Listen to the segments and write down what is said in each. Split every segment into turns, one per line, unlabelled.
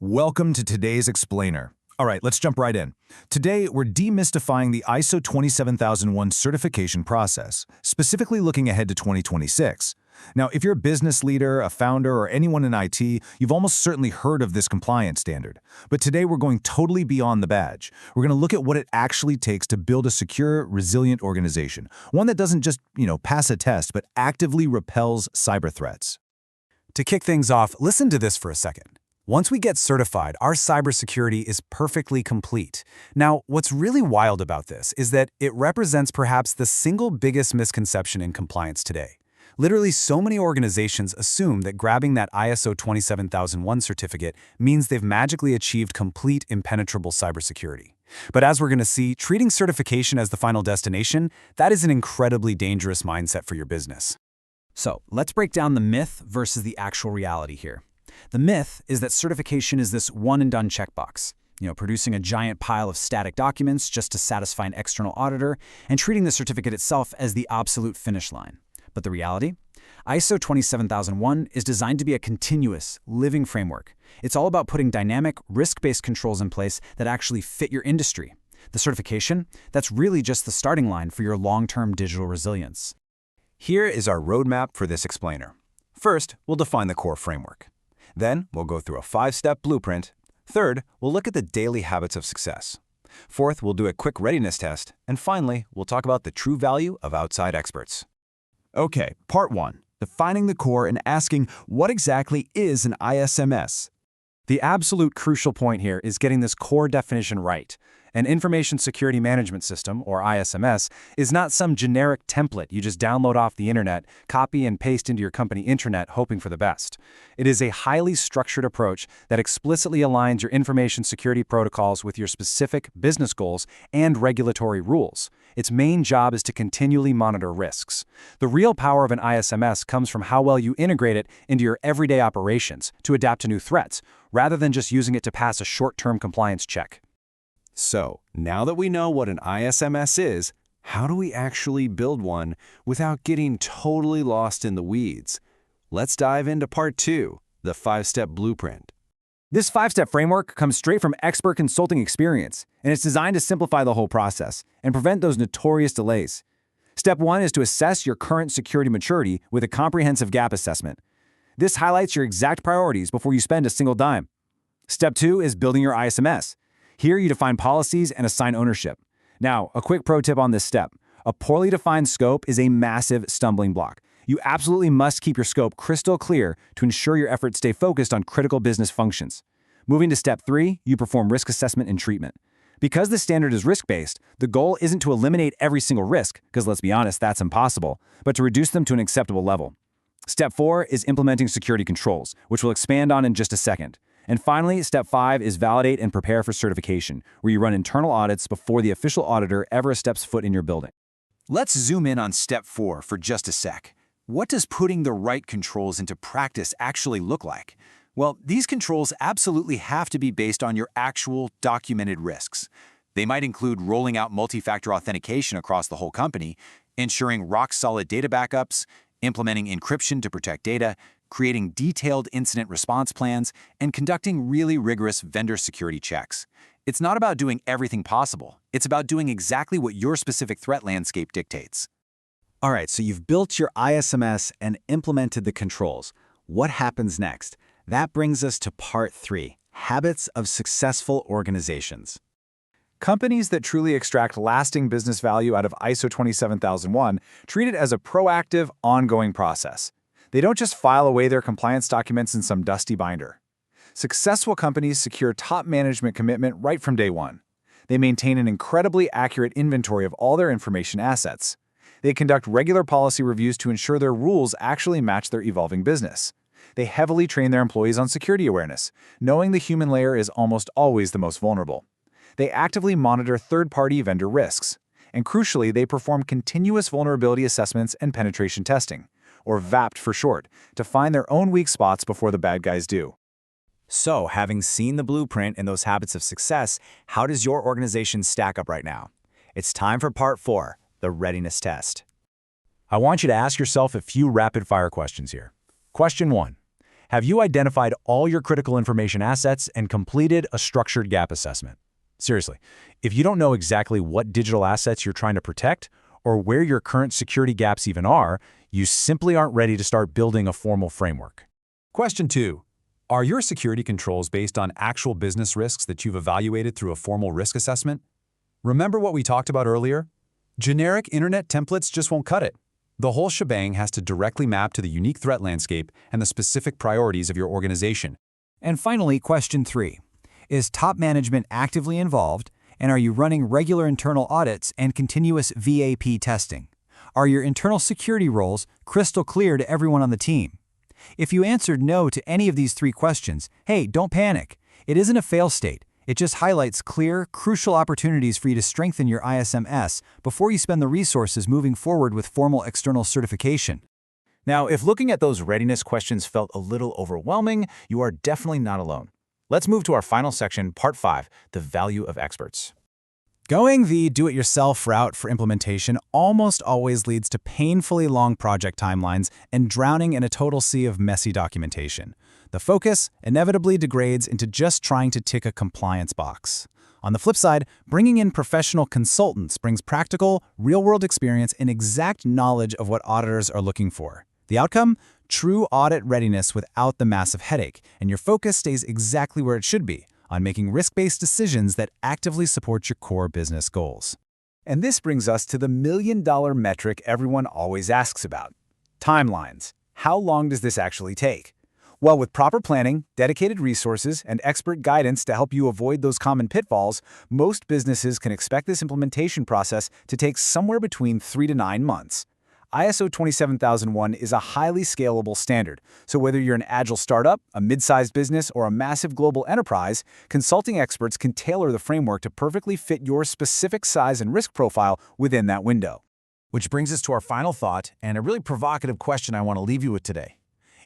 Welcome to today's explainer. All right, let's jump right in. Today, we're demystifying the ISO 27001 certification process, specifically looking ahead to 2026. Now, if you're a business leader, a founder, or anyone in IT, you've almost certainly heard of this compliance standard. But today, we're going totally beyond the badge. We're going to look at what it actually takes to build a secure, resilient organization, one that doesn't just, pass a test, but actively repels cyber threats.
To kick things off, listen to this for a second. Once we get certified, our cybersecurity is perfectly complete. Now, what's really wild about this is that it represents perhaps the single biggest misconception in compliance today. Literally, so many organizations assume that grabbing that ISO 27001 certificate means they've magically achieved complete impenetrable cybersecurity. But as we're going to see, treating certification as the final destination, that is an incredibly dangerous mindset for your business. So, let's break down the myth versus the actual reality here. The myth is that certification is this one-and-done checkbox, producing a giant pile of static documents just to satisfy an external auditor and treating the certificate itself as the absolute finish line. But the reality? ISO 27001 is designed to be a continuous, living framework. It's all about putting dynamic, risk-based controls in place that actually fit your industry. The certification, that's really just the starting line for your long-term digital resilience.
Here is our roadmap for this explainer. First, we'll define the core framework. Then, we'll go through a 5-step blueprint. Third, we'll look at the daily habits of success. Fourth, we'll do a quick readiness test. And finally, we'll talk about the true value of outside experts.
Okay, part 1. Defining the core and asking what exactly is an ISMS.
The absolute crucial point here is getting this core definition right. An Information Security Management System, or ISMS, is not some generic template you just download off the internet, copy and paste into your company intranet hoping for the best. It is a highly structured approach that explicitly aligns your information security protocols with your specific business goals and regulatory rules. Its main job is to continually monitor risks. The real power of an ISMS comes from how well you integrate it into your everyday operations to adapt to new threats, rather than just using it to pass a short-term compliance check.
So, now that we know what an ISMS is, how do we actually build one without getting totally lost in the weeds? Let's dive into part 2, the 5-step blueprint.
This 5-step framework comes straight from expert consulting experience, and it's designed to simplify the whole process and prevent those notorious delays. Step 1 is to assess your current security maturity with a comprehensive gap assessment. This highlights your exact priorities before you spend a single dime. Step 2 is building your ISMS. Here you define policies and assign ownership. Now, a quick pro tip on this step. A poorly defined scope is a massive stumbling block. You absolutely must keep your scope crystal clear to ensure your efforts stay focused on critical business functions. Moving to step 3, you perform risk assessment and treatment. Because the standard is risk-based, the goal isn't to eliminate every single risk, because let's be honest, that's impossible, but to reduce them to an acceptable level. Step 4 is implementing security controls, which we'll expand on in just a second. And finally, step 5 is validate and prepare for certification, where you run internal audits before the official auditor ever steps foot in your building.
Let's zoom in on step 4 for just a sec. What does putting the right controls into practice actually look like? Well, these controls absolutely have to be based on your actual documented risks. They might include rolling out multi-factor authentication across the whole company, ensuring rock-solid data backups, implementing encryption to protect data, creating detailed incident response plans, and conducting really rigorous vendor security checks. It's not about doing everything possible. It's about doing exactly what your specific threat landscape dictates.
All right, so you've built your ISMS and implemented the controls. What happens next? That brings us to part 3, habits of successful organizations.
Companies that truly extract lasting business value out of ISO 27001 treat it as a proactive, ongoing process. They don't just file away their compliance documents in some dusty binder. Successful companies secure top management commitment right from day one. They maintain an incredibly accurate inventory of all their information assets. They conduct regular policy reviews to ensure their rules actually match their evolving business. They heavily train their employees on security awareness, knowing the human layer is almost always the most vulnerable. They actively monitor third-party vendor risks. And crucially, they perform continuous vulnerability assessments and penetration testing, or VAPT for short, to find their own weak spots before the bad guys do.
So, having seen the blueprint and those habits of success, how does your organization stack up right now? It's time for part 4, the readiness test.
I want you to ask yourself a few rapid-fire questions here. Question 1.
Have you identified all your critical information assets and completed a structured gap assessment? Seriously, if you don't know exactly what digital assets you're trying to protect or where your current security gaps even are, you simply aren't ready to start building a formal framework.
Question 2. Are your security controls based on actual business risks that you've evaluated through a formal risk assessment? Remember what we talked about earlier? Generic internet templates just won't cut it. The whole shebang has to directly map to the unique threat landscape and the specific priorities of your organization.
And finally, question 3. Is top management actively involved, and are you running regular internal audits and continuous VAP testing? Are your internal security roles crystal clear to everyone on the team? If you answered no to any of these 3 questions, hey, don't panic. It isn't a fail state. It just highlights clear, crucial opportunities for you to strengthen your ISMS before you spend the resources moving forward with formal external certification.
Now, if looking at those readiness questions felt a little overwhelming, you are definitely not alone. Let's move to our final section, Part 5, the value of experts.
Going the do-it-yourself route for implementation almost always leads to painfully long project timelines and drowning in a total sea of messy documentation. The focus inevitably degrades into just trying to tick a compliance box. On the flip side, bringing in professional consultants brings practical, real-world experience and exact knowledge of what auditors are looking for. The outcome? True audit readiness without the massive headache, and your focus stays exactly where it should be, on making risk-based decisions that actively support your core business goals.
And this brings us to the million-dollar metric everyone always asks about: timelines. How long does this actually take? Well, with proper planning, dedicated resources, and expert guidance to help you avoid those common pitfalls, most businesses can expect this implementation process to take somewhere between 3 to 9 months. ISO 27001 is a highly scalable standard, so whether you're an agile startup, a mid-sized business, or a massive global enterprise, consulting experts can tailor the framework to perfectly fit your specific size and risk profile within that window.
Which brings us to our final thought and a really provocative question I want to leave you with today.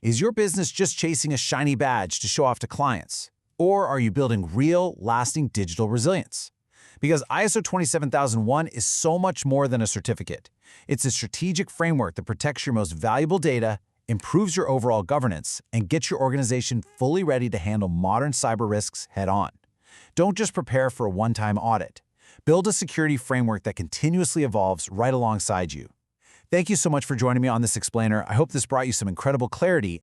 Is your business just chasing a shiny badge to show off to clients? Or are you building real, lasting digital resilience? Because ISO 27001 is so much more than a certificate. It's a strategic framework that protects your most valuable data, improves your overall governance, and gets your organization fully ready to handle modern cyber risks head-on. Don't just prepare for a one-time audit. Build a security framework that continuously evolves right alongside you. Thank you so much for joining me on this explainer. I hope this brought you some incredible clarity